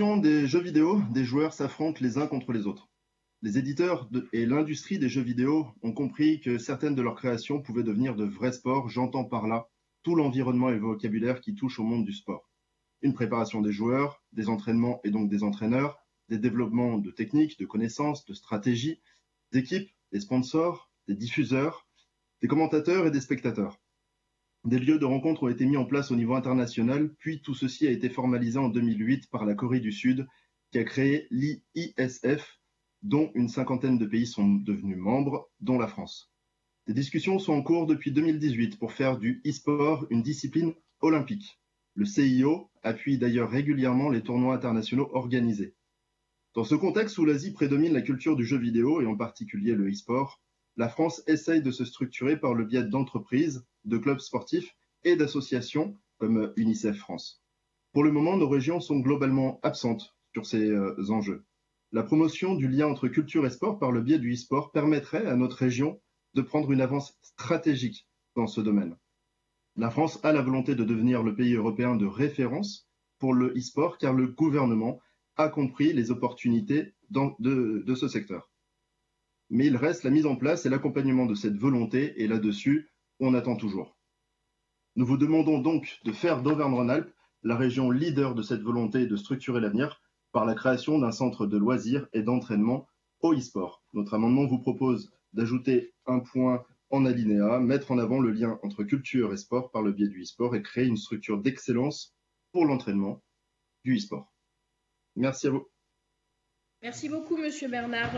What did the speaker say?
Des jeux vidéo, des joueurs s'affrontent les uns contre les autres. Les éditeurs et l'industrie des jeux vidéo ont compris que certaines de leurs créations pouvaient devenir de vrais sports. J'entends par là tout l'environnement et le vocabulaire qui touche au monde du sport. Une préparation des joueurs, des entraînements et donc des entraîneurs, des développements de techniques, de connaissances, de stratégies, d'équipes, des sponsors, des diffuseurs, des commentateurs et des spectateurs. Des lieux de rencontre ont été mis en place au niveau international, puis tout ceci a été formalisé en 2008 par la Corée du Sud, qui a créé l'ISF, dont une cinquantaine de pays sont devenus membres, dont la France. Des discussions sont en cours depuis 2018 pour faire du e-sport une discipline olympique. Le CIO appuie d'ailleurs régulièrement les tournois internationaux organisés. Dans ce contexte où l'Asie prédomine la culture du jeu vidéo, et en particulier le e-sport, la France essaye de se structurer par le biais d'entreprises, de clubs sportifs et d'associations comme UNICEF France. Pour le moment, nos régions sont globalement absentes sur ces enjeux. La promotion du lien entre culture et sport par le biais du e-sport permettrait à notre région de prendre une avance stratégique dans ce domaine. La France a la volonté de devenir le pays européen de référence pour le e-sport car le gouvernement a compris les opportunités de ce secteur. Mais il reste la mise en place et l'accompagnement de cette volonté, et là-dessus, on attend toujours. Nous vous demandons donc de faire d'Auvergne-Rhône-Alpes la région leader de cette volonté de structurer l'avenir par la création d'un centre de loisirs et d'entraînement au e-sport. Notre amendement vous propose d'ajouter un point en alinéa, mettre en avant le lien entre culture et sport par le biais du e-sport et créer une structure d'excellence pour l'entraînement du e-sport. Merci à vous. Merci beaucoup, Monsieur Bernard.